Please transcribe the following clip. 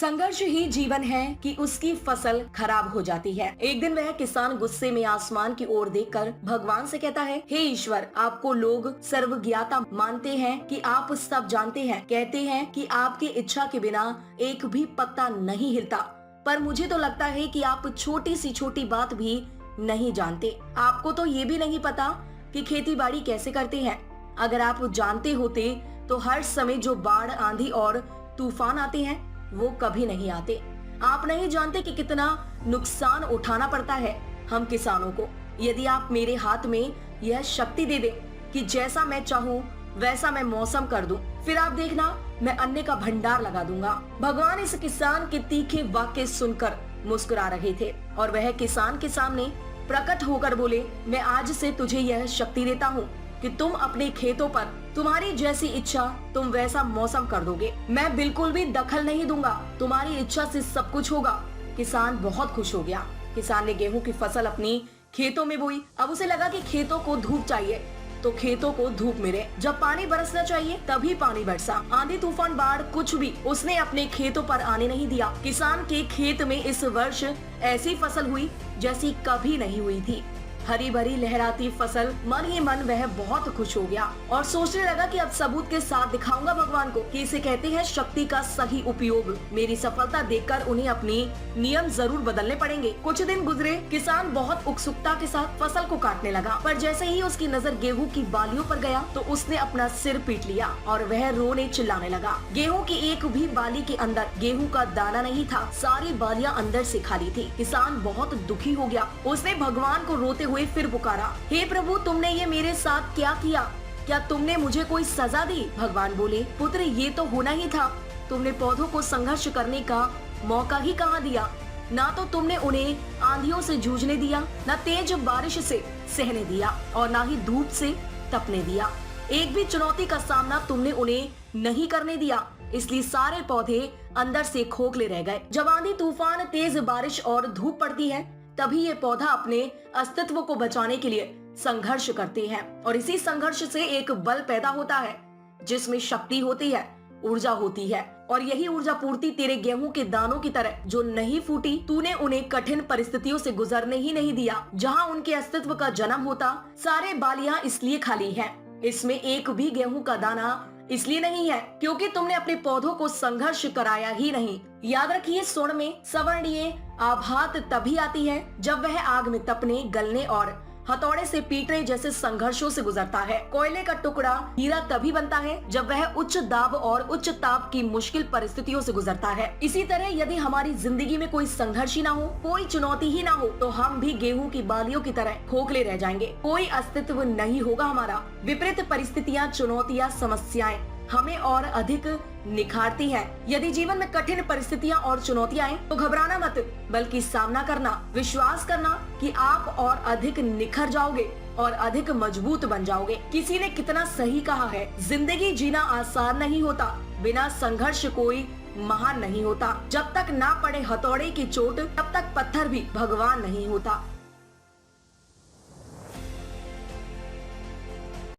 संघर्ष ही जीवन है कि उसकी फसल खराब हो जाती है। एक दिन वह किसान गुस्से में आसमान की ओर देखकर भगवान से कहता है, हे ईश्वर, आपको लोग सर्वज्ञाता मानते हैं कि आप सब जानते हैं, कहते हैं कि आपकी इच्छा के बिना एक भी पत्ता नहीं हिलता, पर मुझे तो लगता है कि आप छोटी सी छोटी बात भी नहीं जानते। आपको तो ये भी नहीं पता कि खेती बाड़ी कैसे करते हैं। अगर आप जानते होते तो हर समय जो बाढ़, आंधी और तूफान आते हैं वो कभी नहीं आते। आप नहीं जानते कि कितना नुकसान उठाना पड़ता है हम किसानों को। यदि आप मेरे हाथ में यह शक्ति दे दें कि जैसा मैं चाहूँ वैसा मैं मौसम कर दूं, फिर आप देखना मैं अन्न का भंडार लगा दूंगा। भगवान इस किसान के तीखे वाक्य सुनकर मुस्कुरा रहे थे और वह किसान के सामने प्रकट होकर बोले, मैं आज से तुझे यह शक्ति देता हूँ कि तुम अपने खेतों पर तुम्हारी जैसी इच्छा तुम वैसा मौसम कर दोगे। मैं बिल्कुल भी दखल नहीं दूंगा, तुम्हारी इच्छा से सब कुछ होगा। किसान बहुत खुश हो गया। किसान ने गेहूं की फसल अपनी खेतों में बोई। अब उसे लगा कि खेतों को धूप चाहिए तो खेतों को धूप मिले, जब पानी बरसना चाहिए तभी पानी बरसा। आंधी तूफान बाढ़ कुछ भी उसने अपने खेतों पर आने नहीं दिया। किसान के खेत में इस वर्ष ऐसी फसल हुई जैसी कभी नहीं हुई थी। हरी भरी लहराती फसल, मन ही मन वह बहुत खुश हो गया और सोचने लगा कि अब सबूत के साथ दिखाऊंगा भगवान को कि इसे कहते हैं शक्ति का सही उपयोग। मेरी सफलता देखकर उन्हें अपनी नियम जरूर बदलने पड़ेंगे। कुछ दिन गुजरे। किसान बहुत उत्सुकता के साथ फसल को काटने लगा, पर जैसे ही उसकी नजर गेहूं की बालियों पर गया तो उसने अपना सिर पीट लिया और वह रोने चिल्लाने लगा। गेहूं की एक भी बाली के अंदर गेहूं का दाना नहीं था। सारी बालियां अंदर से खाली थी। किसान बहुत दुखी हो गया। उसने भगवान को रोते हुए फिर पुकारा, हे प्रभु, तुमने ये मेरे साथ क्या किया? क्या तुमने मुझे कोई सजा दी? भगवान बोले, पुत्र, ये तो होना ही था। तुमने पौधों को संघर्ष करने का मौका ही कहाँ दिया। ना तो तुमने उन्हें आंधियों से जूझने दिया, न तेज बारिश से सहने दिया और ना ही धूप से तपने दिया। एक भी चुनौती का सामना तुमने उन्हें नहीं करने दिया, इसलिए सारे पौधे अंदर से खोखले रह गए। जब आंधी तूफान, तेज बारिश और धूप पड़ती है तभी ये पौधा अपने अस्तित्व को बचाने के लिए संघर्ष करते हैं और इसी संघर्ष से एक बल पैदा होता है जिसमें शक्ति होती है, ऊर्जा होती है। और यही ऊर्जा पूर्ति तेरे गेहूं के दानों की तरह जो नहीं फूटी, तूने उन्हें कठिन परिस्थितियों से गुजरने ही नहीं दिया। जहां उनके अस्तित्व का जन्म होता, सारे बालियां इसलिए खाली हैं। इसमें एक भी गेहूं का दाना इसलिए नहीं है क्योंकि तुमने अपने पौधों को संघर्ष कराया ही नहीं। याद रखिए, स्वर्ण में सवर्णीय आभात तभी आती है जब वह आग में तपने, गलने और हथौड़े से पीटने जैसे संघर्षों से गुजरता है। कोयले का टुकड़ा हीरा तभी बनता है जब वह उच्च दाब और उच्च ताप की मुश्किल परिस्थितियों से गुजरता है। इसी तरह यदि हमारी जिंदगी में कोई संघर्ष ही ना हो, कोई चुनौती ही ना हो, तो हम भी गेहूं की बालियों की तरह खोखले रह जाएंगे। कोई अस्तित्व नहीं होगा हमारा। विपरीत परिस्थितियाँ, चुनौतियाँ, समस्याएं हमें और अधिक निखारती हैं। यदि जीवन में कठिन परिस्थितियां और चुनौतियां आए तो घबराना मत, बल्कि सामना करना, विश्वास करना कि आप और अधिक निखर जाओगे और अधिक मजबूत बन जाओगे। किसी ने कितना सही कहा है, जिंदगी जीना आसान नहीं होता, बिना संघर्ष कोई महान नहीं होता। जब तक ना पड़े हथौड़े की चोट तब तक पत्थर भी भगवान नहीं होता।